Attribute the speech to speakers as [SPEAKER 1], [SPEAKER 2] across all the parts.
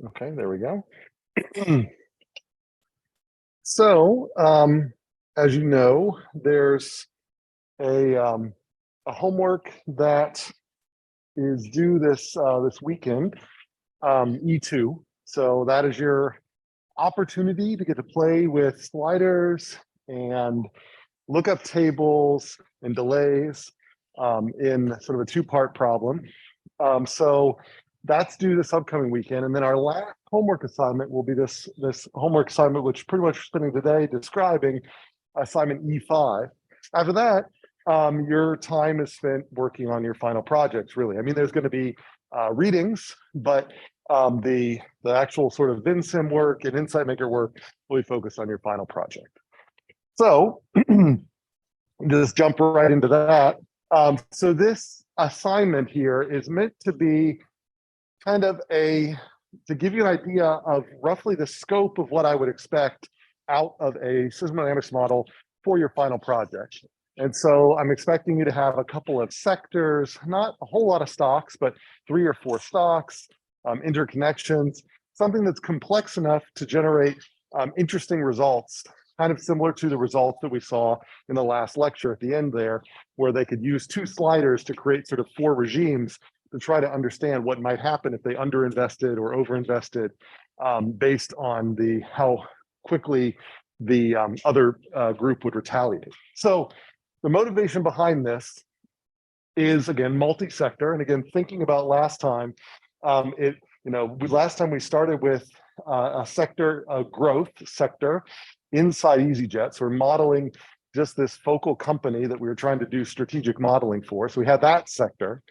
[SPEAKER 1] Okay, there we go. So, as you know, there's a homework that is due this weekend, E2. So that is your opportunity to get to play with sliders and lookup tables and delays in sort of a two-part problem. So that's due this upcoming weekend. And then our last homework assignment will be this homework assignment, which pretty much spending today describing assignment E5. After that, your time is spent working on your final projects, really. I mean, there's going to be readings, but the actual sort of Vensim work and Insight Maker work will be focused on your final project. So just jump right into that. So this assignment here is meant to be kind of to give you an idea of roughly the scope of what I would expect out of a system dynamics model for your final project. And so I'm expecting you to have a couple of sectors, not a whole lot of stocks, but 3 or 4 stocks, interconnections, something that's complex enough to generate interesting results, kind of similar to the results that we saw in the last lecture at the end there, where they could use 2 sliders to create sort of 4 regimes to try to understand what might happen if they underinvested or overinvested based on how quickly the other group would retaliate. So the motivation behind this is, again, multi-sector. And again, thinking about last time, last time we started with a growth sector inside EasyJet. So we're modeling just this focal company that we were trying to do strategic modeling for. So we had that sector.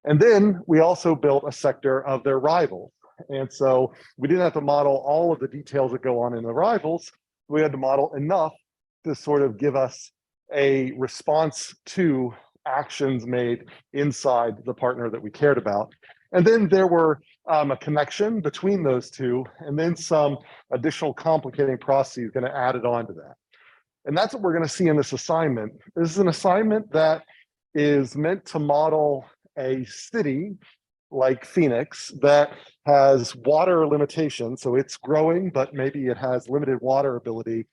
[SPEAKER 1] And then we also built a sector of their rivals. And so we didn't have to model all of the details that go on in the rivals. We had to model enough to sort of give us a response to actions made inside the partner that we cared about. And then there were a connection between those two, and then some additional complicating processes going to add it on to that. And that's what we're going to see in this assignment. This is an assignment that is meant to model a city like Phoenix that has water limitations. So it's growing, but maybe it has limited water ability.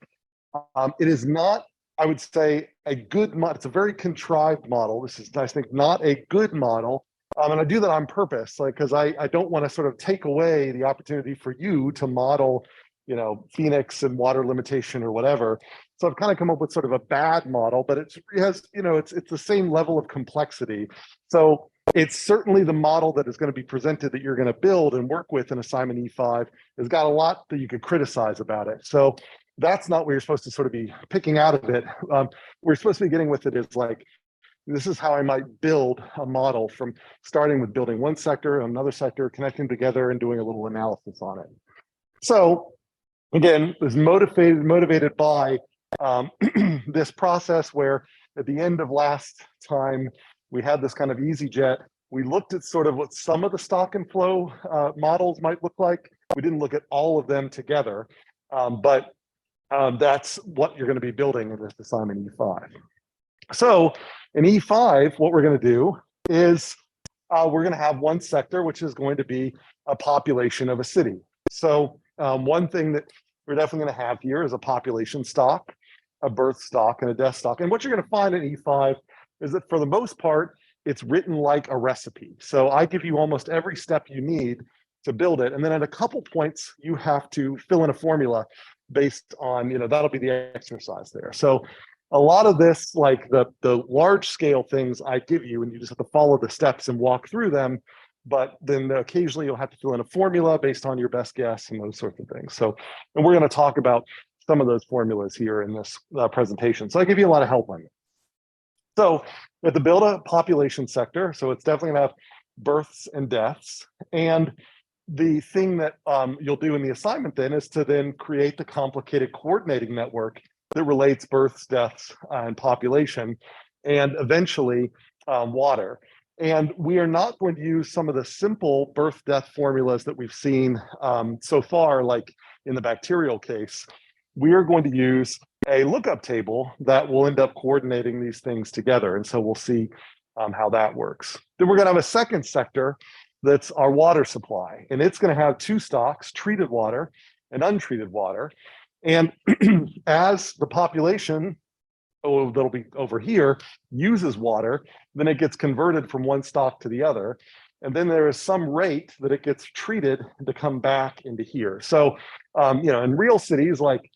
[SPEAKER 1] It is not, I would say, a good model. It's a very contrived model. This is, I think, not a good model. And I do that on purpose, because I don't want to sort of take away the opportunity for you to model, Phoenix and water limitation or whatever. So I've kind of come up with sort of a bad model, but it has, it's the same level of complexity. So it's certainly the model that is going to be presented that you're going to build and work with in assignment E5 has got a lot that you could criticize about it. So that's not what you're supposed to sort of be picking out of it. We're supposed to be getting with it is like, this is how I might build a model from starting with building one sector, another sector, connecting together and doing a little analysis on it. So again, was motivated by this process where at the end of last time, we had this kind of EasyJet. We looked at sort of what some of the stock and flow models might look like. We didn't look at all of them together, but that's what you're going to be building in this assignment E5. So in E5, what we're going to do is we're going to have one sector, which is going to be a population of a city. So one thing that we're definitely going to have here is a population stock, a birth stock, and a death stock. And what you're going to find in E5 is that for the most part, it's written like a recipe. So I give you almost every step you need to build it. And then at a couple points, you have to fill in a formula based on, that'll be the exercise there. So a lot of this, like the large scale things I give you, and you just have to follow the steps and walk through them. But then occasionally you'll have to fill in a formula based on your best guess and those sorts of things. So, and we're going to talk about some of those formulas here in this presentation. So I give you a lot of help on it. So we have to build a population sector. So it's definitely going to have births and deaths. And the thing that you'll do in the assignment then is to then create the complicated coordinating network that relates births, deaths, and population, and eventually water. And we are not going to use some of the simple birth-death formulas that we've seen so far, like in the bacterial case. We are going to use a lookup table that will end up coordinating these things together. And so we'll see how that works. Then we're going to have a second sector that's our water supply. And it's going to have two stocks, treated water and untreated water. And as the population, that'll be over here, uses water, then it gets converted from one stock to the other. And then there is some rate that it gets treated to come back into here. So, in real cities, like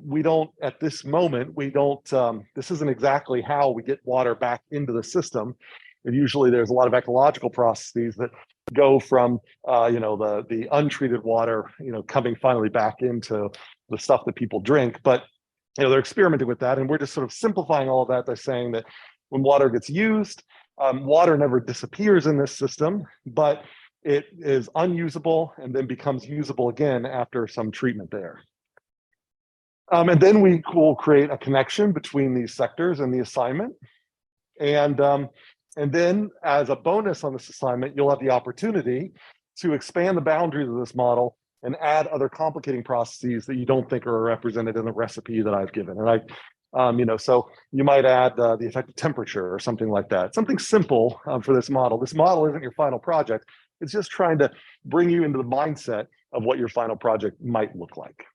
[SPEAKER 1] we don't, at this moment, we don't, this isn't exactly how we get water back into the system. And usually there's a lot of ecological processes that go from, the untreated water, coming finally back into the stuff that people drink. But, they're experimenting with that. And we're just sort of simplifying all of that by saying that when water gets used, water never disappears in this system, but it is unusable and then becomes usable again after some treatment there. And then we will create a connection between these sectors and the assignment. And then as a bonus on this assignment, you'll have the opportunity to expand the boundaries of this model and add other complicating processes that you don't think are represented in the recipe that I've given. And so you might add the effective temperature or something like that. Something simple for this model. This model isn't your final project. It's just trying to bring you into the mindset of what your final project might look like.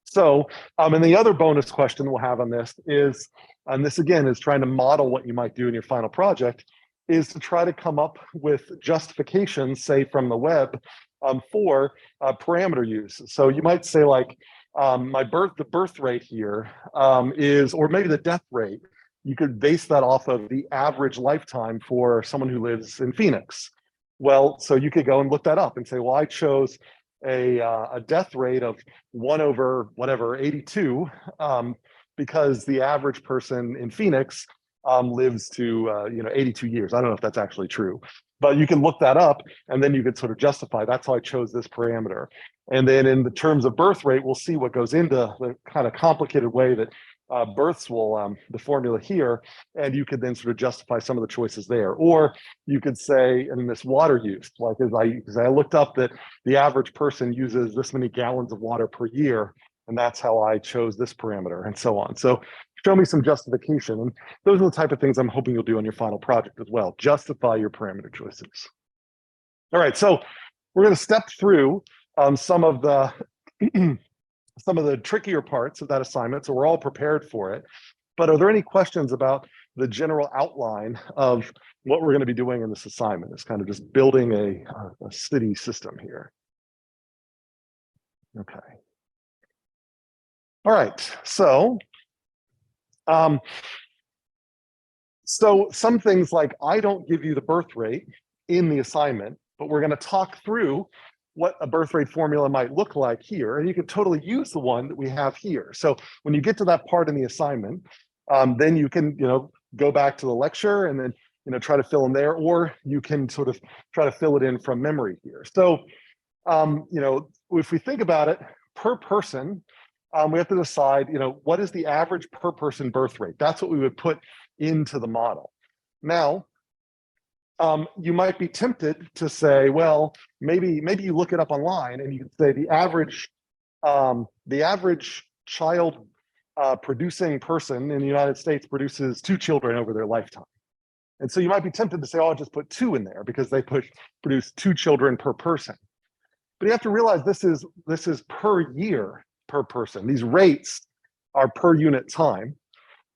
[SPEAKER 1] So, and the other bonus question we'll have on this is, and this again is trying to model what you might do in your final project, is to try to come up with justifications, say from the web, for parameter use. So you might say like, the birth rate here is, or maybe the death rate, you could base that off of the average lifetime for someone who lives in Phoenix. Well, so you could go and look that up and say, well, I chose a death rate of 1/82 because the average person in Phoenix lives to 82 years. I don't know if that's actually true, but you can look that up and then you can sort of justify that's how I chose this parameter. And then in the terms of birth rate, we'll see what goes into the kind of complicated way that births will, the formula here, and you could then sort of justify some of the choices there. Or you could say, in this water use, like as I looked up that the average person uses this many gallons of water per year, and that's how I chose this parameter, and so on. So show me some justification. And those are the type of things I'm hoping you'll do on your final project as well. Justify your parameter choices. All right, so we're going to step through some of the trickier parts of that assignment, so we're all prepared for it. But are there any questions about the general outline of what we're going to be doing in this assignment? It's kind of just building a city system here. Okay. All right, so some things like, I don't give you the birth rate in the assignment, but we're going to talk through what a birth rate formula might look like here. And you can totally use the one that we have here. So when you get to that part in the assignment, then you can, go back to the lecture and then, try to fill in there, or you can sort of try to fill it in from memory here. So, if we think about it per person, we have to decide, what is the average per person birth rate? That's what we would put into the model. Now, you might be tempted to say, well, maybe you look it up online and you can say the average child producing person in the United States produces 2 children over their lifetime. And so you might be tempted to say, oh, I'll just put 2 in there because they produce 2 children per person. But you have to realize this is per year per person. These rates are per unit time.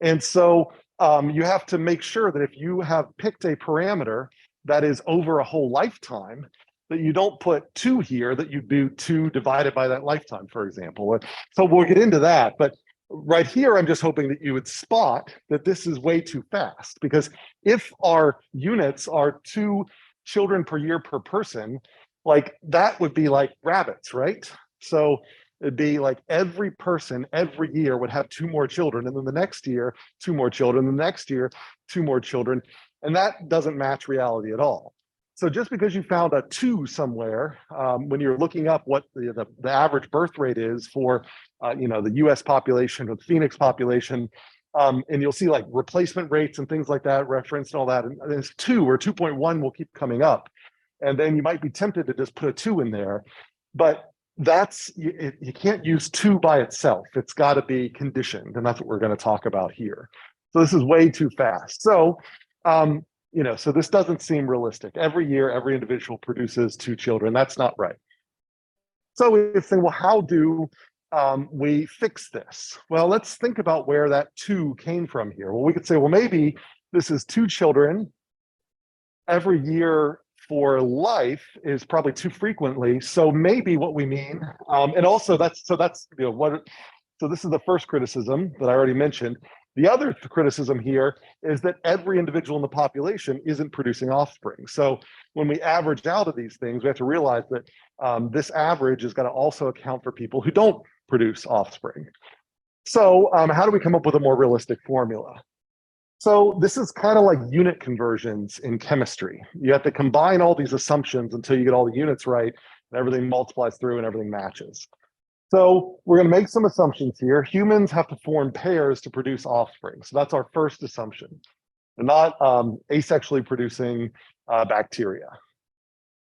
[SPEAKER 1] And so you have to make sure that if you have picked a parameter that is over a whole lifetime, that you don't put 2 here, that you do 2 divided by that lifetime, for example. So we'll get into that. But right here, I'm just hoping that you would spot that this is way too fast, because if our units are 2 children per year per person, like that would be like rabbits, right? So it'd be like every person every year would have 2 more children, and then the next year 2 more children, the next year 2 more children, and that doesn't match reality at all. So just because you found a 2 somewhere, when you're looking up what the average birth rate is for the U.S. population or the Phoenix population, and you'll see like replacement rates and things like that referenced and all that, and there's 2 or 2.1 will keep coming up, and then you might be tempted to just put a 2 in there, but you can't use 2 by itself. It's got to be conditioned, and that's what we're going to talk about here. So this is way too fast. So So this doesn't seem realistic. Every year, every individual produces 2 children. That's not right. So we say, well, how do we fix this? Well, let's think about where that 2 came from here. Well, we could say, well, maybe this is 2 children every year for life is probably too frequently. So maybe what we mean, and also that's what. So this is the first criticism that I already mentioned. The other criticism here is that every individual in the population isn't producing offspring. So when we average out of these things, we have to realize that this average is going to also account for people who don't produce offspring. So how do we come up with a more realistic formula? So this is kind of like unit conversions in chemistry. You have to combine all these assumptions until you get all the units right, and everything multiplies through and everything matches. So we're going to make some assumptions here. Humans have to form pairs to produce offspring. So that's our first assumption. They're not asexually producing bacteria.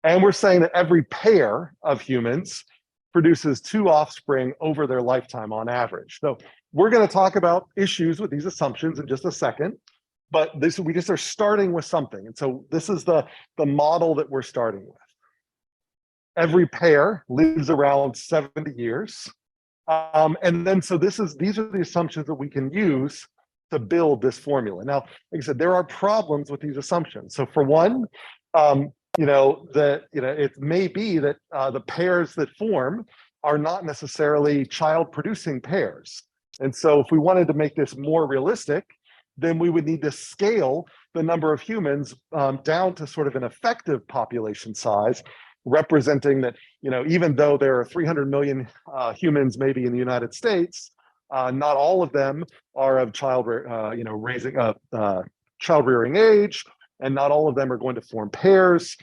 [SPEAKER 1] And we're saying that every pair of humans produces 2 offspring over their lifetime on average. So we're going to talk about issues with these assumptions in just a second, but we just are starting with something. And so this is the model that we're starting with. Every pair lives around 70 years. And then so these are the assumptions that we can use to build this formula. Now, like I said, there are problems with these assumptions. So for one, it may be that the pairs that form are not necessarily child-producing pairs. And so if we wanted to make this more realistic, then we would need to scale the number of humans down to sort of an effective population size, representing that, even though there are 300 million humans maybe in the United States, not all of them are of child rearing age, and not all of them are going to form pairs.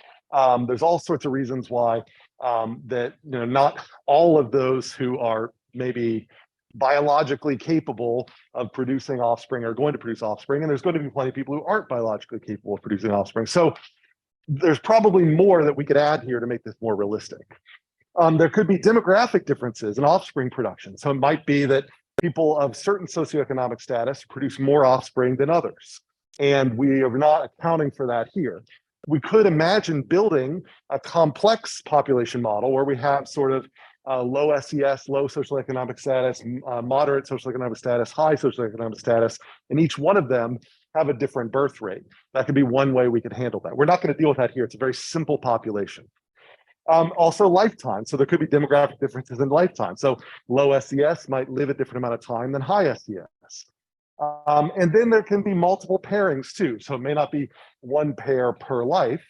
[SPEAKER 1] There's all sorts of reasons why that not all of those who are maybe biologically capable of producing offspring are going to produce offspring, and there's going to be plenty of people who aren't biologically capable of producing offspring. So there's probably more that we could add here to make this more realistic. There could be demographic differences in offspring production. So it might be that people of certain socioeconomic status produce more offspring than others. And we are not accounting for that here. We could imagine building a complex population model where we have sort of low SES, low socioeconomic status, moderate socioeconomic status, high socioeconomic status, and each one of them have a different birth rate. That could be one way we could handle that. We're not going to deal with that here. It's a very simple population. Also lifetime. So there could be demographic differences in lifetime. So low SES might live a different amount of time than high SES. And then there can be multiple pairings too. So it may not be one pair per life.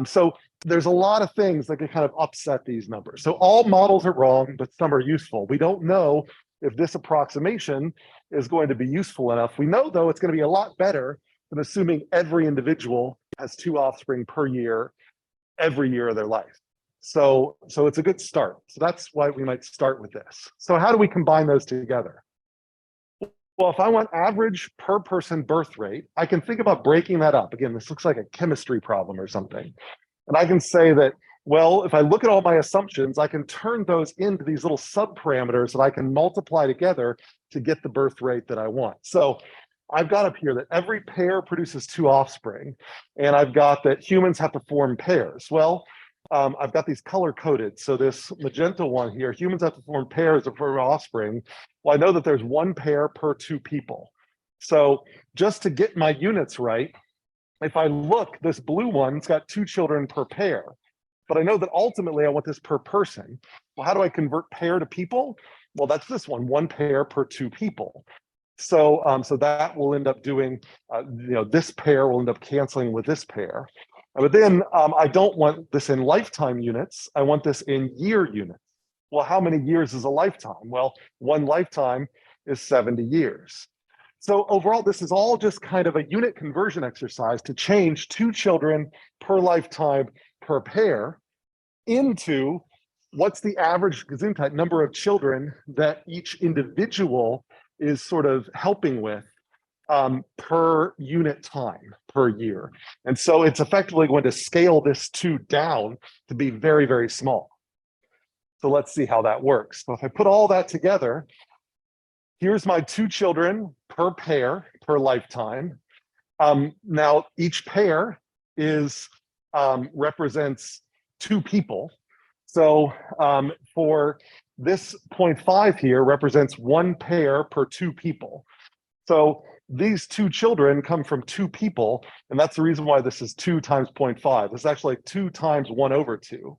[SPEAKER 1] So there's a lot of things that can kind of upset these numbers. So all models are wrong, but some are useful. We don't know if this approximation is going to be useful enough. We know, though, it's going to be a lot better than assuming every individual has 2 offspring per year, every year of their life. So it's a good start. So that's why we might start with this. So how do we combine those together? Well, if I want average per person birth rate, I can think about breaking that up. Again, this looks like a chemistry problem or something. And I can say that, well, if I look at all my assumptions, I can turn those into these little subparameters that I can multiply together to get the birth rate that I want. So I've got up here that every pair produces 2 offspring, and I've got that humans have to form pairs. Well, I've got these color coded. So this magenta one here, humans have to form pairs of offspring. Well, I know that there's 1 pair per 2 people. So just to get my units right, if I look, this blue one's got 2 children per pair, but I know that ultimately I want this per person. Well, how do I convert pair to people? Well, that's this one pair per 2 people. So, so that will end up doing, this pair will end up canceling with this pair. But then I don't want this in lifetime units. I want this in year units. Well, how many years is a lifetime? Well, 1 lifetime is 70 years. So overall, this is all just kind of a unit conversion exercise to change 2 children per lifetime per pair into what's the average Gesundheit number of children that each individual is sort of helping with per unit time per year. And so it's effectively going to scale this 2 down to be very, very small. So let's see how that works. So if I put all that together, here's my 2 children per pair per lifetime. Now each pair is represents two people. So for this 0.5 here represents one pair per two people. So these two children come from two people, and that's the reason why this is 2 times 0.5. This is actually like 2 times 1 over 2.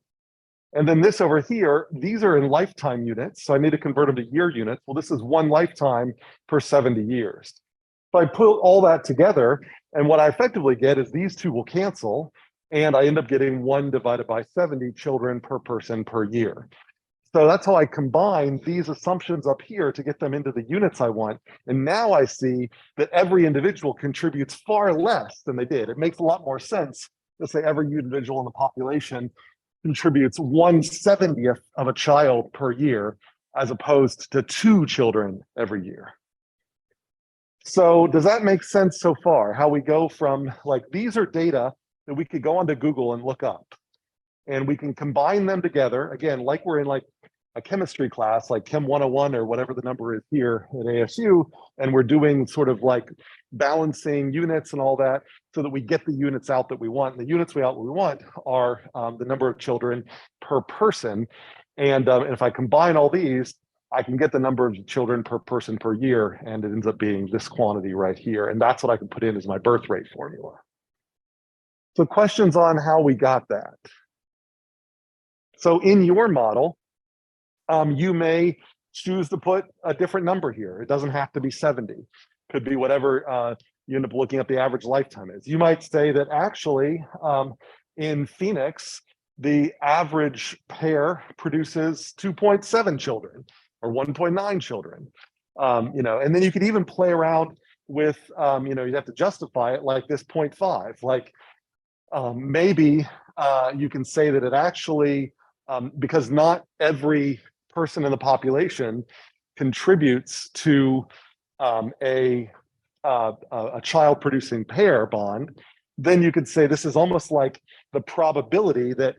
[SPEAKER 1] And then this over here, these are in lifetime units, so I need to convert them to year units. Well, this is 1 lifetime per 70 years. So I put all that together, and what I effectively get is these two will cancel, and I end up getting 1 divided by 70 children per person per year. So that's how I combine these assumptions up here to get them into the units I want. And now I see that every individual contributes far less than they did. It makes a lot more sense to say every individual in the population contributes 1/70th of a child per year, as opposed to 2 children every year. So does that make sense so far? How we go from, like, these are data that we could go onto Google and look up, and we can combine them together, again, like we're in like a chemistry class, like Chem 101 or whatever the number is here at ASU, and we're doing sort of like balancing units and all that so that we get the units out that we want. And the units we want are the number of children per person. And if I combine all these, I can get the number of children per person per year, and it ends up being this quantity right here. And that's what I can put in as my birth rate formula. So questions on how we got that? So in your model, you may choose to put a different number here. It doesn't have to be 70. Could be whatever you end up looking at the average lifetime is. You might say that actually in Phoenix, the average pair produces 2.7 children or 1.9 children. And then you could even play around with, you'd have to justify it like this 0.5. Like maybe you can say that it actually, because not every person in the population contributes to a child producing pair bond, then you could say this is almost like the probability that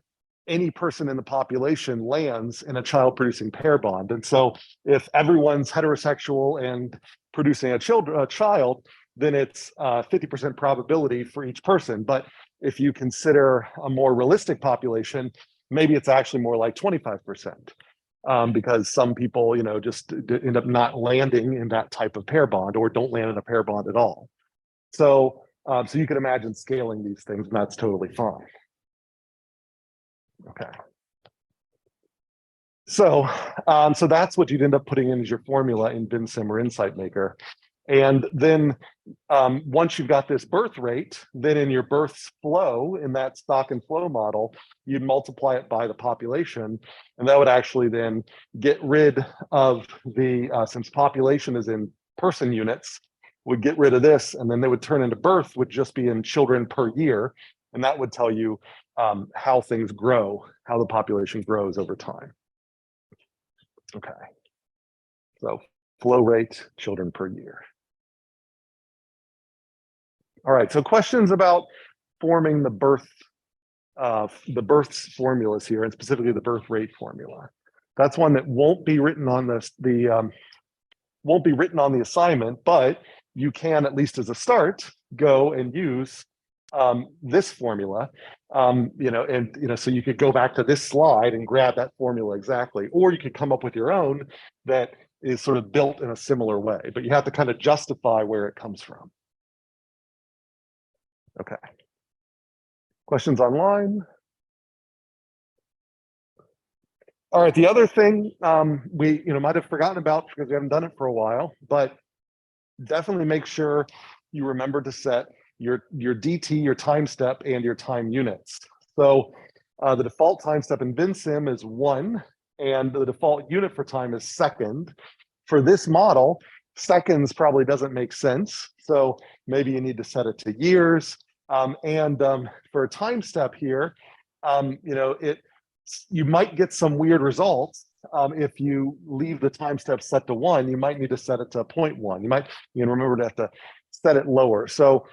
[SPEAKER 1] any person in the population lands in a child producing pair bond. And so if everyone's heterosexual and producing a child, then it's 50% probability for each person. But if you consider a more realistic population, maybe it's actually more like 25%. Because some people, just end up not landing in that type of pair bond or don't land in a pair bond at all. So, so you can imagine scaling these things, and that's totally fine. Okay. So, so that's what you'd end up putting in as your formula in Vensim or Insight Maker. And then once you've got this birth rate, then in your births flow, in that stock and flow model, you'd multiply it by the population. And that would actually then get rid of the, since population is in person units, would get rid of this, and then they would turn into birth, would just be in children per year. And that would tell you how things grow, how the population grows over time. Okay. So flow rate, children per year. All right, so questions about forming the births formulas here, and specifically the birth rate formula. That's one that won't be written on won't be written on the assignment, but you can, at least as a start, go and use this formula. So you could go back to this slide and grab that formula exactly, or you could come up with your own that is sort of built in a similar way, but you have to kind of justify where it comes from. Okay. Questions online? All right, the other thing we might have forgotten about because we haven't done it for a while, but definitely make sure you remember to set your DT, your time step, and your time units. So the default time step in Vensim is 1, and the default unit for time is second. For this model, seconds probably doesn't make sense. So maybe you need to set it to years. For a time step here, you might get some weird results. If you leave the time step set to 1, you might need to set it to 0.1. You might remember to have to set it lower. So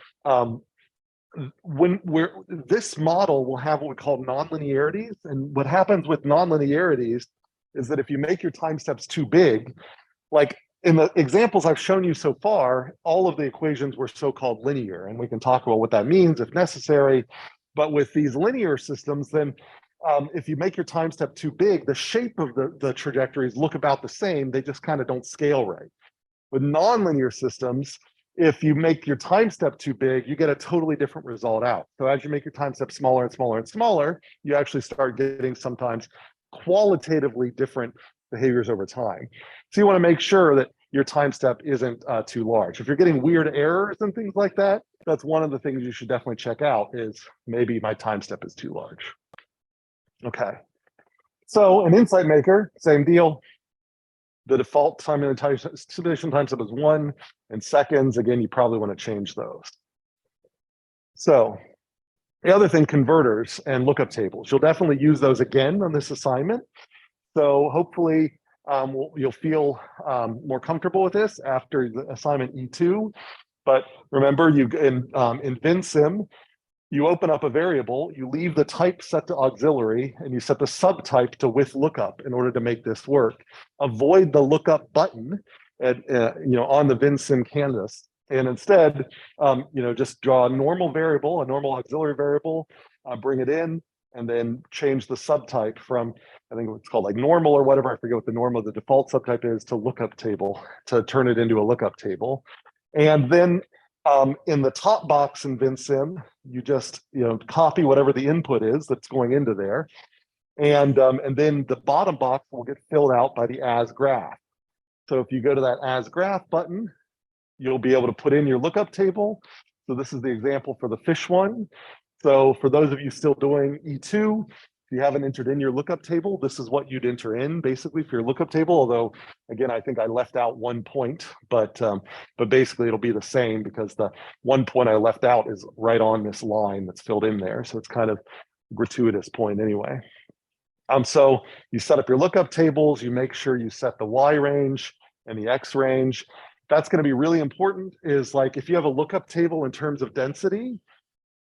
[SPEAKER 1] this model will have what we call nonlinearities. And what happens with nonlinearities is that if you make your time steps too big, like in the examples I've shown you so far, all of the equations were so-called linear, and we can talk about what that means if necessary. But with these linear systems, then if you make your time step too big, the shape of the trajectories look about the same. They just kind of don't scale right. With nonlinear systems, if you make your time step too big, you get a totally different result out. So as you make your time step smaller and smaller and smaller, you actually start getting sometimes qualitatively different behaviors over time. So you want to make sure that your time step isn't too large. If you're getting weird errors and things like that, that's one of the things you should definitely check out is maybe my time step is too large. Okay. So an insight maker, same deal. The default simulation time step is 1, and seconds, again, you probably want to change those. So the other thing, converters and lookup tables. You'll definitely use those again on this assignment. So hopefully you'll feel more comfortable with this after the assignment E2. But remember, you in Vensim, you open up a variable, you leave the type set to auxiliary, and you set the subtype to with lookup in order to make this work. Avoid the lookup button at, on the Vensim canvas, and instead, just draw a normal variable, a normal auxiliary variable, bring it in, and then change the subtype from, I think it's called like normal or whatever, I forget what the default subtype is, to lookup table, to turn it into a lookup table. And then in the top box in Vensim, you just copy whatever the input is that's going into there, and then the bottom box will get filled out by the as graph. So if you go to that as graph button, you'll be able to put in your lookup table. So this is the example for the fish one. So for those of you still doing E2, if you haven't entered in your lookup table, this is what you'd enter in basically for your lookup table. Although, again, I think I left out 1 point, but basically it'll be the same because the 1 point I left out is right on this line that's filled in there. So it's kind of a gratuitous point anyway. So you set up your lookup tables, you make sure you set the Y range and the X range. That's going to be really important is like if you have a lookup table in terms of density,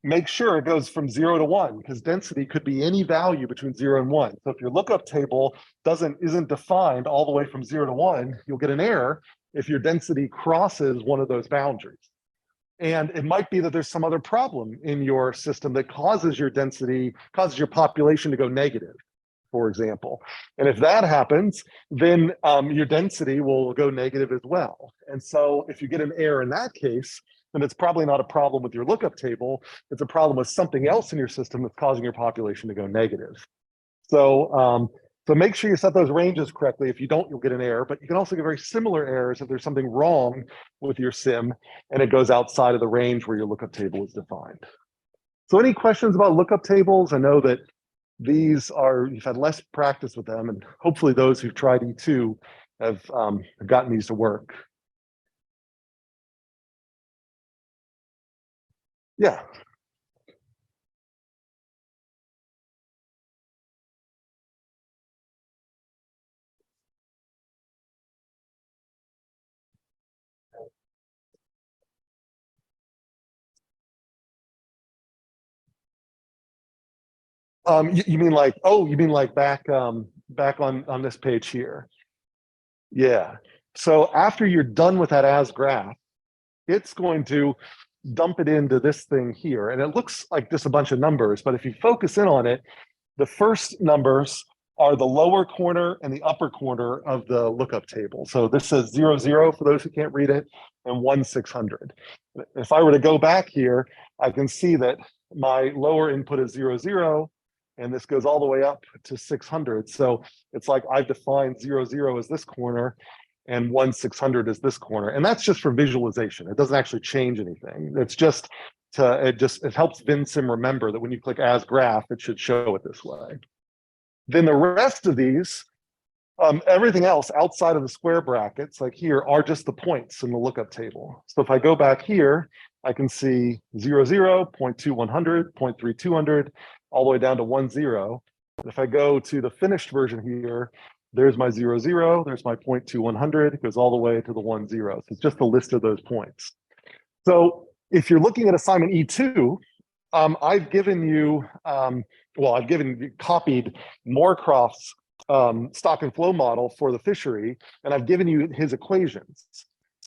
[SPEAKER 1] make sure it goes from 0 to 1 because density could be any value between 0 and 1. So if your lookup table isn't defined all the way from 0 to 1, you'll get an error if your density crosses one of those boundaries. And it might be that there's some other problem in your system that causes your population to go negative, for example. And if that happens, then your density will go negative as well. And so if you get an error in that case, then it's probably not a problem with your lookup table. It's a problem with something else in your system that's causing your population to go negative. So, so make sure you set those ranges correctly. If you don't, you'll get an error, but you can also get very similar errors if there's something wrong with your sim and it goes outside of the range where your lookup table is defined. So any questions about lookup tables? I know that you've had less practice with them, and hopefully those who've tried E2 have gotten these to work. Yeah. You mean like, back on this page here? Yeah. So after you're done with that as graph, it's going to dump it into this thing here. And it looks like just a bunch of numbers, but if you focus in on it, the first numbers are the lower corner and the upper corner of the lookup table. So this says 0, 0 for those who can't read it, and 1, 600. If I were to go back here, I can see that my lower input is 0, 0, and this goes all the way up to 600. So it's like I've defined 0, 0 as this corner, and 1, 600 is this corner. And that's just for visualization. It doesn't actually change anything. It's just it helps Vensim remember that when you click as graph, it should show it this way. Then the rest of these, everything else outside of the square brackets, like here, are just the points in the lookup table. So if I go back here, I can see 0, 0, 0.2, 100, 0.3, 200, all the way down to 1, 0. And if I go to the finished version here, there's my 0, 0, there's my 0.2, 100, it goes all the way to the 1, 0. So it's just a list of those points. So if you're looking at assignment E2, I've copied Moorcroft's stock and flow model for the fishery, and I've given you his equations.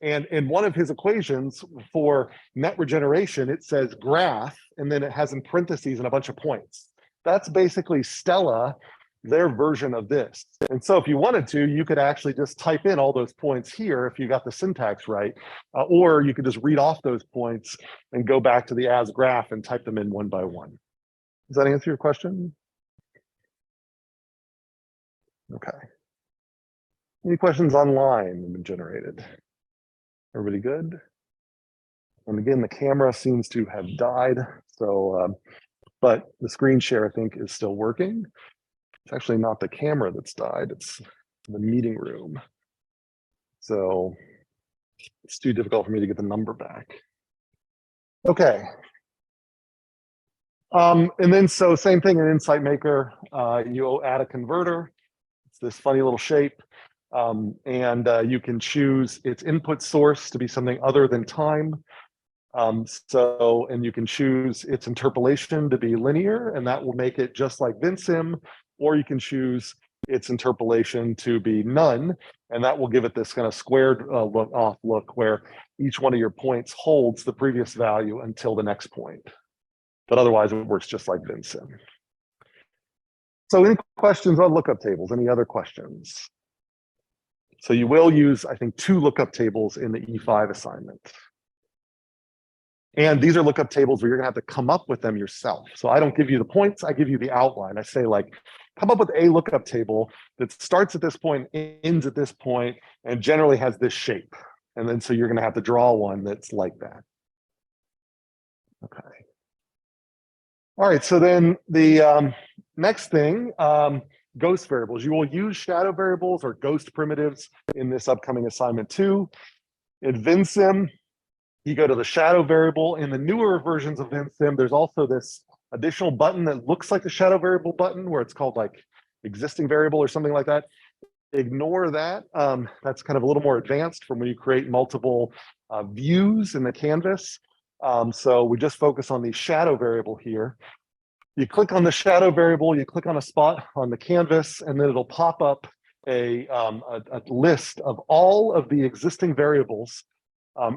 [SPEAKER 1] And in one of his equations for net regeneration, it says graph, and then it has in parentheses and a bunch of points. That's basically Stella, their version of this. And so if you wanted to, you could actually just type in all those points here if you got the syntax right, or you could just read off those points and go back to the as graph and type them in one by one. Does that answer your question? Okay. Any questions online have been generated? Everybody good? And again, the camera seems to have died. So, but the screen share, I think, is still working. It's actually not the camera that's died, it's the meeting room. So it's too difficult for me to get the number back. Okay. And then so same thing in Insight Maker, you add a converter. It's this funny little shape. And you can choose its input source to be something other than time. And you can choose its interpolation to be linear, and that will make it just like Vensim, or you can choose its interpolation to be none, and that will give it this kind of squared look where each one of your points holds the previous value until the next point. But otherwise, it works just like Vensim. So any questions on lookup tables? Any other questions? So you will use, I think, 2 lookup tables in the E5 assignment. And these are lookup tables where you're gonna have to come up with them yourself. So I don't give you the points, I give you the outline. I say like, come up with a lookup table that starts at this point, ends at this point, and generally has this shape. And then so you're gonna have to draw one that's like that. Okay. All right, so then the next thing, ghost variables. You will use shadow variables or ghost primitives in this upcoming assignment too. In Vensim, you go to the shadow variable. In the newer versions of Vensim, there's also this additional button that looks like the shadow variable button where it's called like existing variable or something like that. Ignore that. That's kind of a little more advanced from when you create multiple views in the canvas. So we just focus on the shadow variable here. You click on the shadow variable, you click on a spot on the canvas, and then it'll pop up a list of all of the existing variables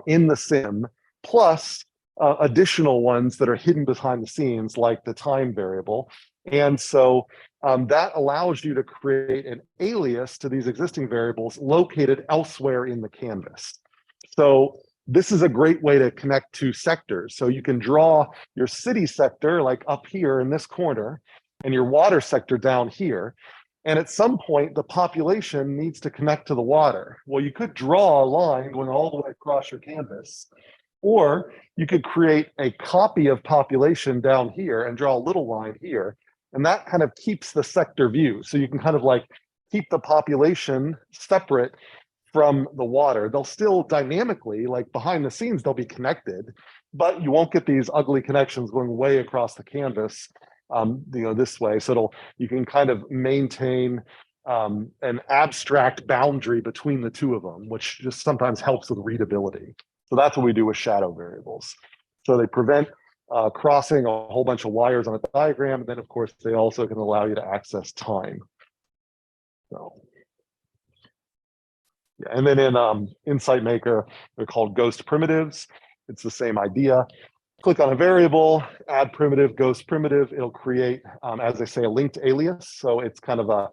[SPEAKER 1] in the sim, plus additional ones that are hidden behind the scenes, like the time variable. And so that allows you to create an alias to these existing variables located elsewhere in the canvas. So this is a great way to connect 2 sectors. So you can draw your city sector like up here in this corner and your water sector down here. And at some point, the population needs to connect to the water. Well, you could draw a line going all the way across your canvas, or you could create a copy of population down here and draw a little line here. And that kind of keeps the sector view. So you can kind of like keep the population separate from the water. They'll still dynamically, like behind the scenes, they'll be connected, but you won't get these ugly connections going way across the canvas, this way. So you can kind of maintain an abstract boundary between the 2 of them, which just sometimes helps with readability. So that's what we do with shadow variables. So they prevent crossing a whole bunch of wires on a diagram, and then of course they also can allow you to access time. So. Yeah, and then in Insight Maker, they're called ghost primitives. It's the same idea. Click on a variable, add primitive, ghost primitive. It'll create, as I say, a linked alias. So it's kind of a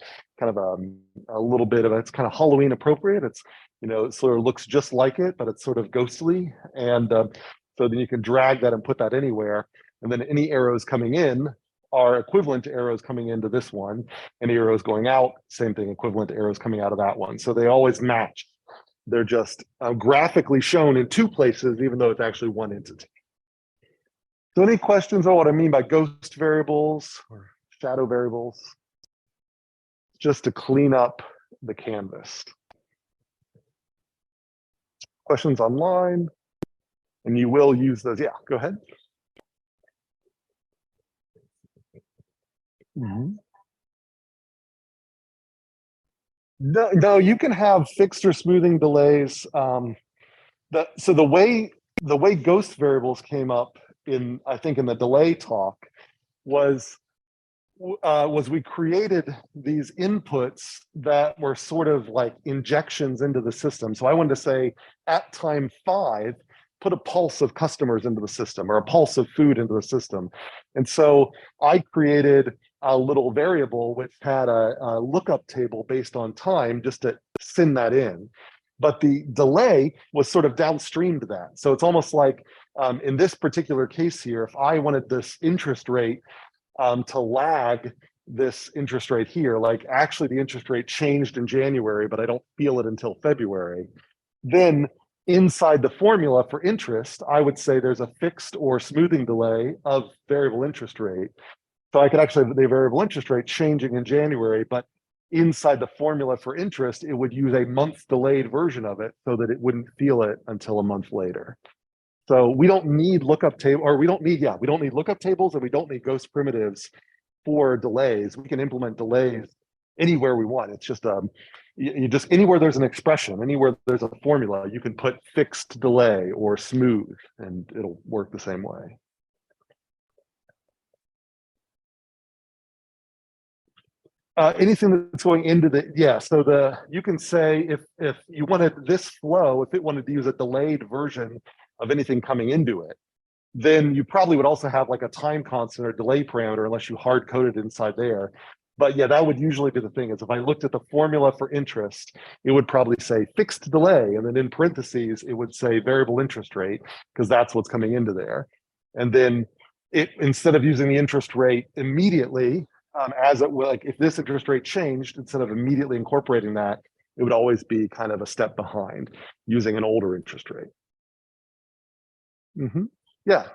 [SPEAKER 1] little bit of it's kind of Halloween appropriate. It's it sort of looks just like it, but it's sort of ghostly. And so then you can drag that and put that anywhere. And then any arrows coming in are equivalent to arrows coming into this one, and arrows going out, same thing, equivalent to arrows coming out of that one. So they always match. They're just graphically shown in 2 places, even though it's actually one entity. So any questions on what I mean by ghost variables or shadow variables? Just to clean up the canvas. Questions online? And you will use those. Yeah, go ahead. Mm-hmm. No, you can have fixed or smoothing delays. So the way ghost variables came up I think in the delay talk was was we created these inputs that were sort of like injections into the system. So I wanted to say at time 5, put a pulse of customers into the system or a pulse of food into the system. And so I created a little variable which had a lookup table based on time just to send that in. But the delay was sort of downstream to that. So it's almost like in this particular case here, if I wanted this interest rate to lag this interest rate here, like actually the interest rate changed in January, but I don't feel it until February, then inside the formula for interest, I would say there's a fixed or smoothing delay of variable interest rate. So I could actually have the variable interest rate changing in January, but inside the formula for interest, it would use a month delayed version of it so that it wouldn't feel it until a month later. So we don't need lookup table, or we don't need lookup tables, and we don't need ghost primitives for delays. We can implement delays anywhere we want. It's just you just anywhere there's an expression, anywhere there's a formula, you can put fixed delay or smooth, and it'll work the same way. Anything that's going into the, so you can say if you wanted this flow, if it wanted to use a delayed version of anything coming into it, then you probably would also have like a time constant or delay parameter unless you hard coded inside there. But yeah, that would usually be the thing, is if I looked at the formula for interest, it would probably say fixed delay, and then in parentheses it would say variable interest rate, because that's what's coming into there. And then it, instead of using the interest rate immediately, as it will, like if this interest rate changed, instead of immediately incorporating that, it would always be kind of a step behind using an older interest rate. Yeah.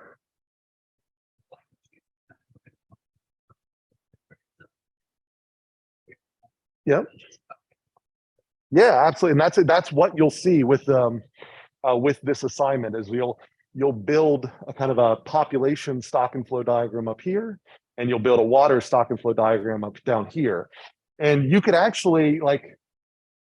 [SPEAKER 1] Yeah. Yeah, absolutely. And that's what you'll see with this assignment, is you'll build a kind of a population stock and flow diagram up here, and you'll build a water stock and flow diagram up down here. And you could actually like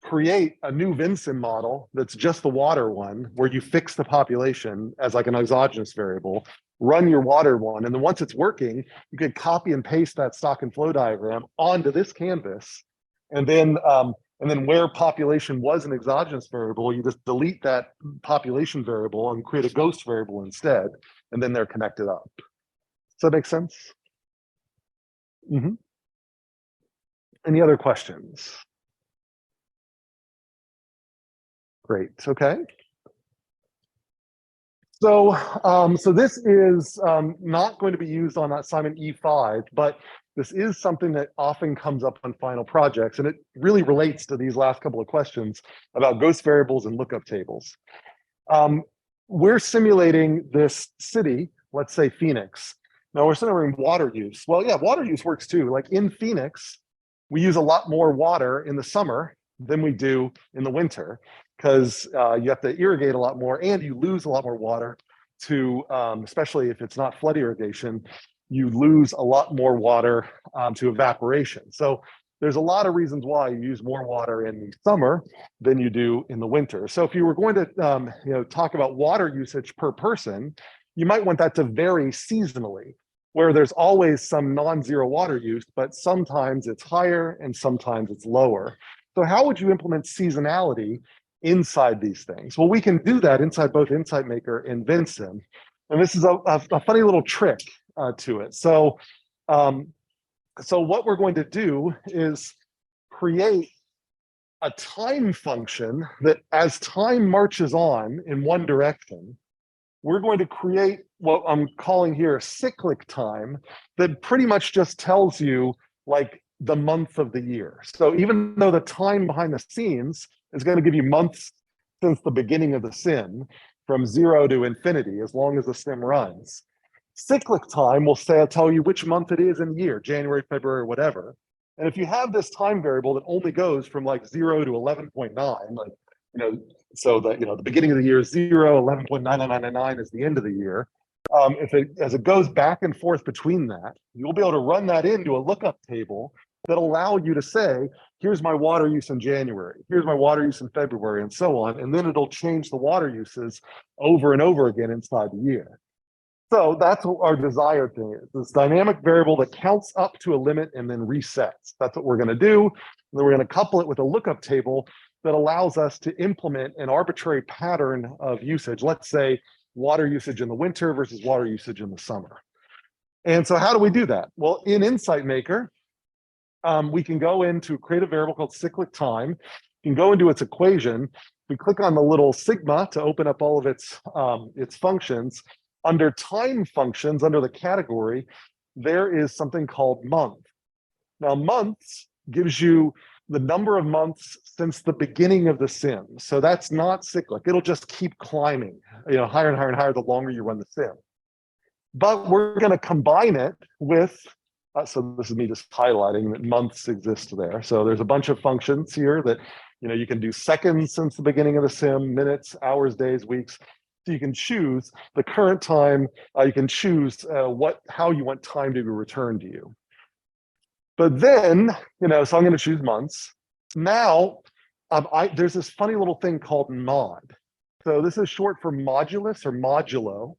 [SPEAKER 1] create a new Vensim model that's just the water one, where you fix the population as like an exogenous variable, run your water one, and then once it's working, you could copy and paste that stock and flow diagram onto this canvas. And then where population was an exogenous variable, you just delete that population variable and create a ghost variable instead, and then they're connected up. Does that make sense? Any other questions? Great. Okay. So this is not going to be used on assignment E5, but this is something that often comes up on final projects, and it really relates to these last couple of questions about ghost variables and lookup tables. We're simulating this city, let's say Phoenix. Now we're simulating water use. Well, yeah, water use works too. Like in Phoenix, we use a lot more water in the summer than we do in the winter, because you have to irrigate a lot more and you lose a lot more water to, especially if it's not flood irrigation, you lose a lot more water to evaporation. So there's a lot of reasons why you use more water in the summer than you do in the winter. So if you were going to talk about water usage per person, you might want that to vary seasonally, where there's always some non-zero water use, but sometimes it's higher and sometimes it's lower. So how would you implement seasonality inside these things? Well, we can do that inside both Insight Maker and Vensim. And this is a funny little trick to it. So what we're going to do is create a time function that, as time marches on in one direction, we're going to create what I'm calling here cyclic time, that pretty much just tells you like the month of the year. So even though the time behind the scenes is going to give you months since the beginning of the sim, from 0 to infinity, as long as the sim runs, cyclic time will tell you which month it is in the year, January, February, whatever. And if you have this time variable that only goes from like 0 to 11.9, like, so that, the beginning of the year is 0, 11.9999 is the end of the year. As it goes back and forth between that, you'll be able to run that into a lookup table that'll allow you to say, here's my water use in January, here's my water use in February, and so on. And then it'll change the water uses over and over again inside the year. So that's what our desired thing is. This dynamic variable that counts up to a limit and then resets. That's what we're going to do. And then we're going to couple it with a lookup table that allows us to implement an arbitrary pattern of usage. Let's say water usage in the winter versus water usage in the summer. And so how do we do that? Well, in Insight Maker, we can go into create a variable called cyclic time. You can go into its equation. We click on the little sigma to open up all of its functions. Under time functions, under the category, there is something called month. Now, months gives you the number of months since the beginning of the sim. So that's not cyclic. It'll just keep climbing, higher and higher and higher the longer you run the sim. But we're going to combine it with, so this is me just highlighting that months exist there. So there's a bunch of functions here that, you can do seconds since the beginning of the sim, minutes, hours, days, weeks. So you can choose the current time. You can choose how you want time to be returned to you. But then, so I'm going to choose months. Now, there's this funny little thing called mod. So this is short for modulus or modulo.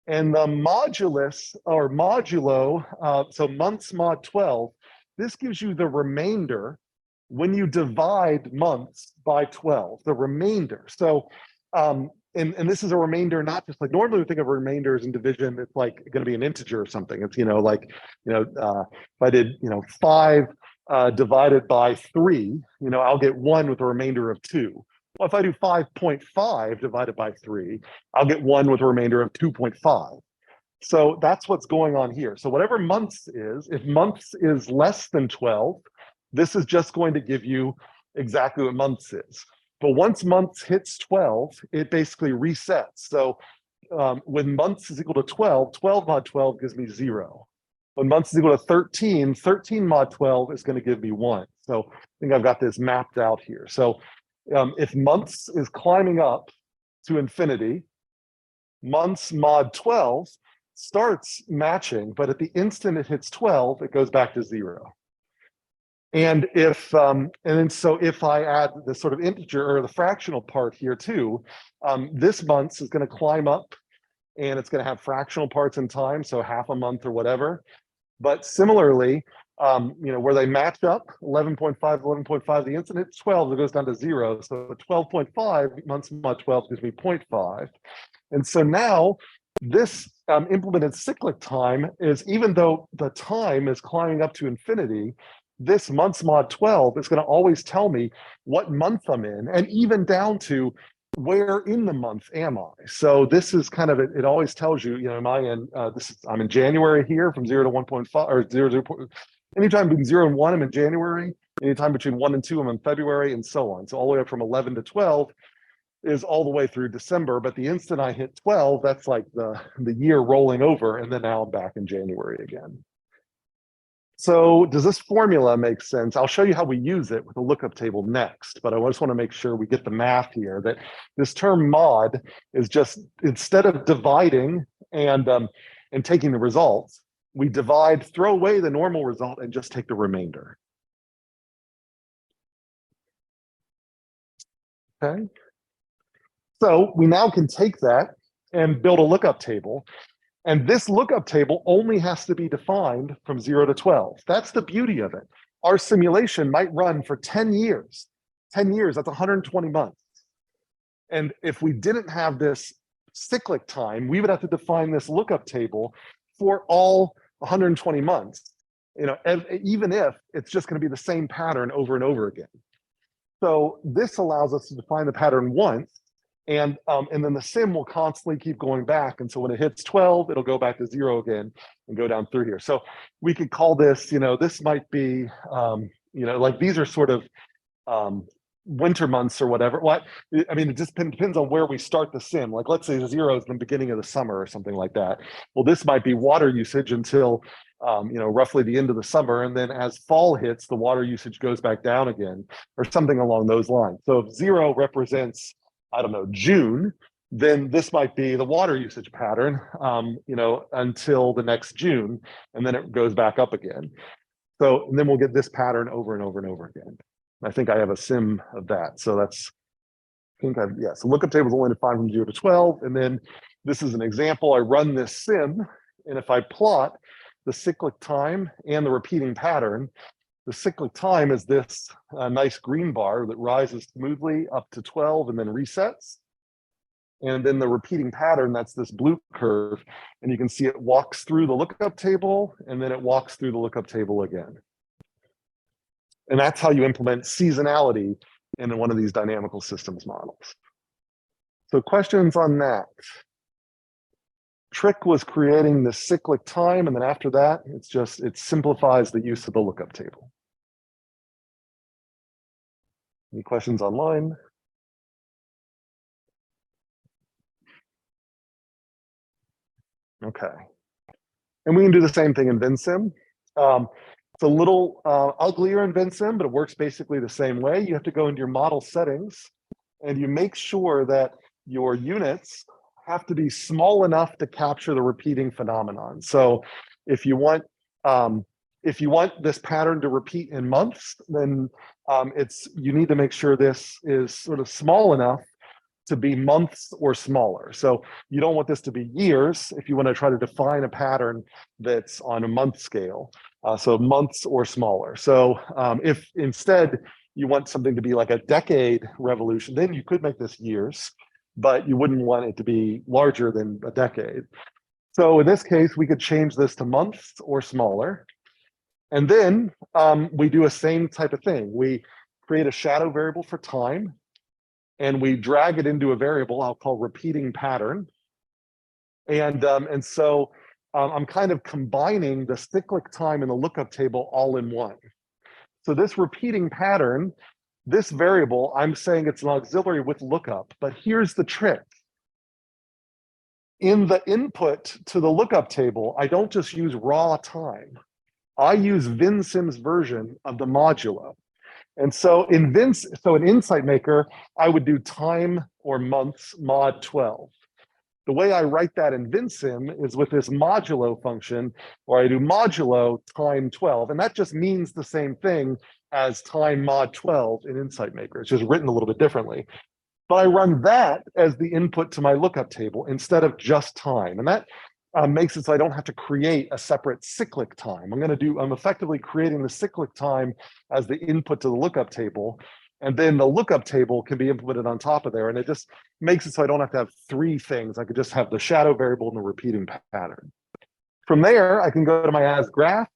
[SPEAKER 1] And the modulus or modulo, so months mod 12, this gives you the remainder when you divide months by 12, the remainder. So, and this is a remainder, not just like normally we think of remainders in division, it's like going to be an integer or something. It's, if I did, 5 divided by 3, I'll get 1 with a remainder of 2. Well, if I do 5.5 divided by 3, I'll get 1 with a remainder of 2.5. So that's what's going on here. So whatever months is, if months is less than 12, this is just going to give you exactly what months is. But once months hits 12, it basically resets. So when months is equal to 12, 12 mod 12 gives me 0. When months is equal to 13, 13 mod 12 is going to give me 1. So I think I've got this mapped out here. So if months is climbing up to infinity, months mod 12 starts matching, but at the instant it hits 12, it goes back to 0. And if I add this sort of integer or the fractional part here too, this months is going to climb up and it's going to have fractional parts in time, so half a month or whatever. But similarly, where they match up, 11.5, 11.5, the instant hits 12, it goes down to 0. So 12.5 months mod 12 gives me 0.5. And so now this implemented cyclic time is, even though the time is climbing up to infinity, this months mod 12 is going to always tell me what month I'm in, and even down to where in the month am I. So this is kind of it always tells you, am I in I'm in January here from 0 to 1.5 or 0. Anytime between 0 and 1 I'm in January, anytime between 1 and 2 I'm in February, and so on. So all the way up from 11 to 12 is all the way through December. But the instant I hit 12, that's like the year rolling over, and then now I'm back in January again. So does this formula make sense? I'll show you how we use it with a lookup table next, but I just want to make sure we get the math here, that this term mod is just, instead of dividing and taking the results, we divide, throw away the normal result, and just take the remainder. Okay. So we now can take that and build a lookup table. And this lookup table only has to be defined from 0 to 12. That's the beauty of it. Our simulation might run for 10 years. 10 years, that's 120 months. And if we didn't have this cyclic time, we would have to define this lookup table for all 120 months, even if it's just going to be the same pattern over and over again. So this allows us to define the pattern once, and then the sim will constantly keep going back. And so when it hits 12, it'll go back to 0 again and go down through here. So we could call this, this might be, like these are sort of winter months or whatever. It just depends on where we start the sim. Like let's say 0 is the beginning of the summer or something like that. Well, this might be water usage until, roughly the end of the summer. And then as fall hits, the water usage goes back down again or something along those lines. So if 0 represents, I don't know, June, then this might be the water usage pattern, until the next June, and then it goes back up again. So, and then we'll get this pattern over and over and over again. I think I have a sim of that. So that's, so lookup table is only defined from 0 to 12, and then This is an example. I run this sim, and if I plot the cyclic time and the repeating pattern, the cyclic time is this nice green bar that rises smoothly up to 12 and then resets. And then the repeating pattern, that's this blue curve. And you can see it walks through the lookup table, and then it walks through the lookup table again. And that's how you implement seasonality in one of these dynamical systems models. So questions on that? Trick was creating the cyclic time, and then after that, it simplifies the use of the lookup table. Any questions online? Okay. And we can do the same thing in Vensim. It's a little uglier in Vensim, but it works basically the same way. You have to go into your model settings, and you make sure that your units have to be small enough to capture the repeating phenomenon. So if you want this pattern to repeat in months, then you need to make sure this is sort of small enough to be months or smaller. So you don't want this to be years if you want to try to define a pattern that's on a month scale. So months or smaller. So if instead you want something to be like a decade revolution, then you could make this years, but you wouldn't want it to be larger than a decade. So in this case, we could change this to months or smaller. And then we do a same type of thing. We create a shadow variable for time, and we drag it into a variable I'll call repeating pattern. And so I'm kind of combining the cyclic time and the lookup table all in one. So this repeating pattern, this variable, I'm saying it's an auxiliary with lookup, but here's the trick. In the input to the lookup table, I don't just use raw time. I use Vensim's version of the modulo. And so in Insight Maker, I would do time or months mod 12. The way I write that in Vensim is with this modulo function, where I do modulo time 12. And that just means the same thing as time mod 12 in Insight Maker. It's just written a little bit differently. But I run that as the input to my lookup table instead of just time. And that makes it so I don't have to create a separate cyclic time. I'm effectively creating the cyclic time as the input to the lookup table. And then the lookup table can be implemented on top of there. And it just makes it so I don't have to have three things. I could just have the shadow variable and the repeating pattern. From there, I can go to my as graph,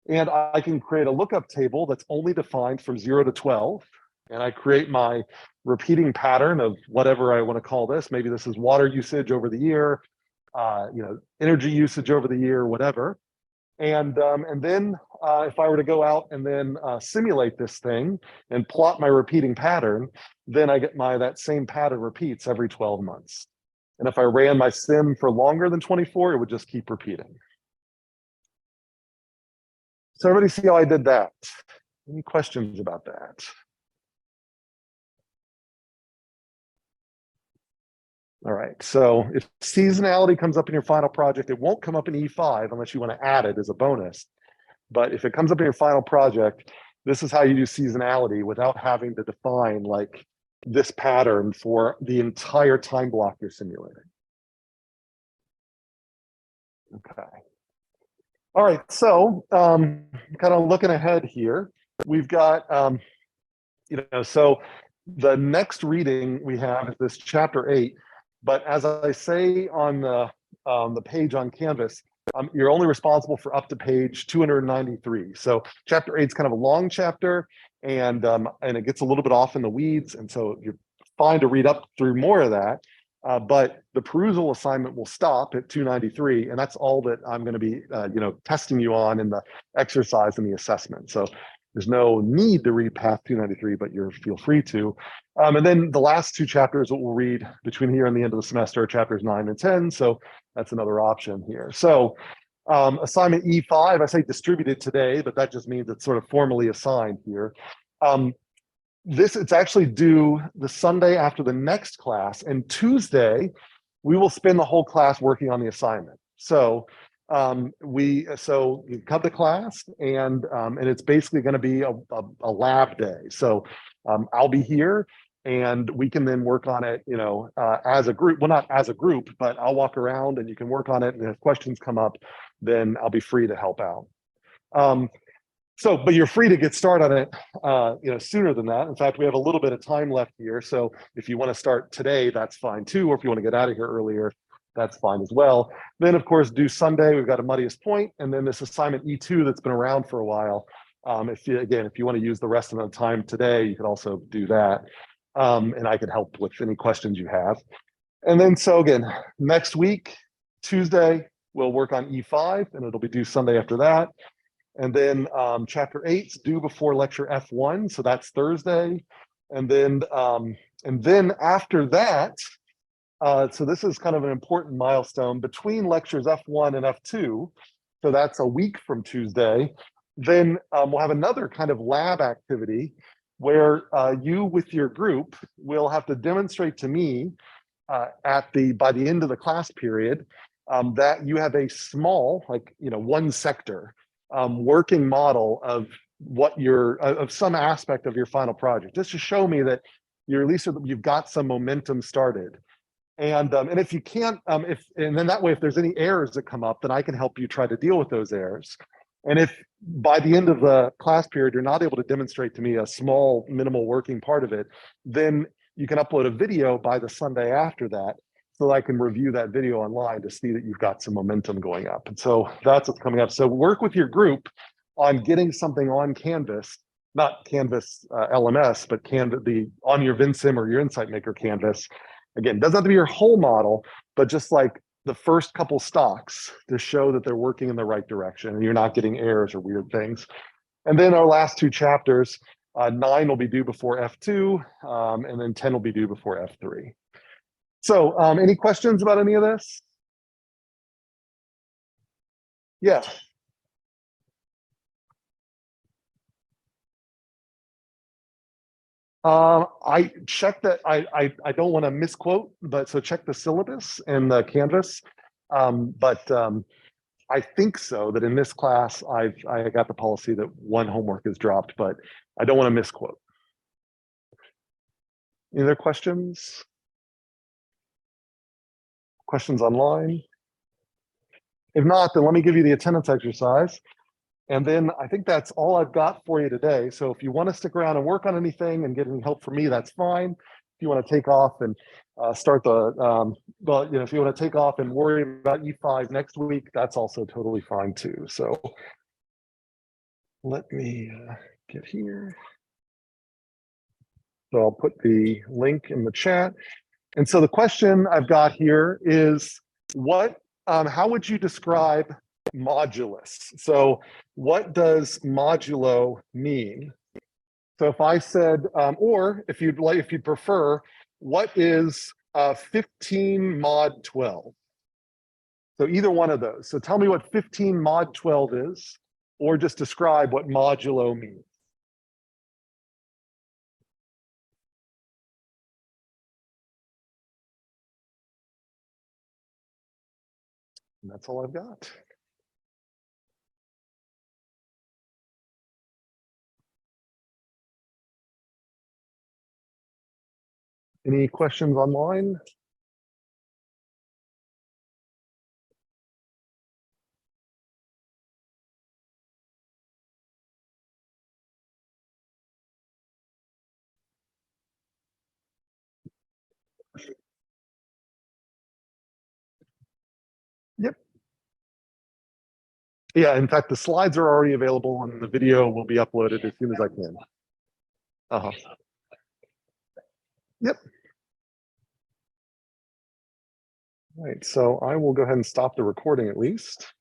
[SPEAKER 1] and I can create a lookup table that's only defined from 0 to 12. And I create my repeating pattern of whatever I want to call this. Maybe this is water usage over the year, energy usage over the year, whatever. And then if I were to go out and then simulate this thing and plot my repeating pattern, then I get that same pattern repeats every 12 months. And if I ran my sim for longer than 24, it would just keep repeating. So everybody see how I did that? Any questions about that? All right, so if seasonality comes up in your final project, it won't come up in E5 unless you want to add it as a bonus. But if it comes up in your final project, this is how you do seasonality without having to define like this pattern for the entire time block you're simulating. Okay. All right, so kind of looking ahead here, we've got, so the next reading we have is this chapter 8. But as I say on the page on Canvas, you're only responsible for up to page 293. So chapter 8 is kind of a long chapter, and it gets a little bit off in the weeds, and so you're fine to read up through more of that. But the perusal assignment will stop at 293, and that's all that I'm going to be, testing you on in the exercise and the assessment. So there's no need to read past 293, but feel free to. And then the last two chapters that we'll read between here and the end of the semester are chapters 9 and 10. So that's another option here. So assignment E5, I say distributed today, but that just means it's sort of formally assigned here. It's actually due the Sunday after the next class, and Tuesday we will spend the whole class working on the assignment. So you come to class, and it's basically going to be a lab day. So I'll be here. and we can then work on it, as a group. Well, not as a group, but I'll walk around and you can work on it. And if questions come up, then I'll be free to help out. But you're free to get started on it, sooner than that. In fact, we have a little bit of time left here. So if you want to start today, that's fine too. Or if you want to get out of here earlier, that's fine as well. Then, of course, do Sunday. We've got a Muddiest Point, and then this assignment E2 that's been around for a while. If you want to use the rest of the time today, you could also do that. And I could help with any questions you have. And then, so again, next week, Tuesday, we'll work on E5, and it'll be due Sunday after that. And then chapter 8's due before lecture F1, so that's Thursday. And then after that, so this is kind of an important milestone between lectures F1 and F2. So that's a week from Tuesday. Then we'll have another kind of lab activity where you with your group will have to demonstrate to me by the end of the class period that you have a small, one sector working model of what of some aspect of your final project, just to show me that you've got some momentum started. And if you can't, and then that way, if there's any errors that come up, then I can help you try to deal with those errors. And if by the end of the class period, you're not able to demonstrate to me a small minimal working part of it, then you can upload a video by the Sunday after that, so that I can review that video online to see that you've got some momentum going up. And so that's what's coming up. So work with your group on getting something on Canvas, not Canvas LMS, but on your Vensim or your Insight Maker Canvas. Again, doesn't have to be your whole model, but just like the first couple stocks to show that they're working in the right direction and you're not getting errors or weird things. And then our last two chapters, 9 will be due before F2, and then 10 will be due before F3. So any questions about any of this? Yeah. I checked that. I don't want to misquote, but so check the syllabus and the Canvas. I think so that in this class, I got the policy that one homework is dropped, but I don't want to misquote. Any other questions? Questions online? If not, then let me give you the attendance exercise. And then I think that's all I've got for you today. So if you want to stick around and work on anything and get any help from me, that's fine. If you want to take off and start the, if you want to take off and worry about E5 next week, that's also totally fine too. So let me get here. So I'll put the link in the chat. And so the question I've got here is how would you describe modulus? So what does modulo mean? So if I said, or if you'd prefer, what is 15 mod 12? So either one of those. So tell me what 15 mod 12 is, or just describe what modulo means. And that's all I've got. Any questions online? Yep. Yeah, in fact, the slides are already available and the video will be uploaded as soon as I can. Yep. All right, so I will go ahead and stop the recording at least.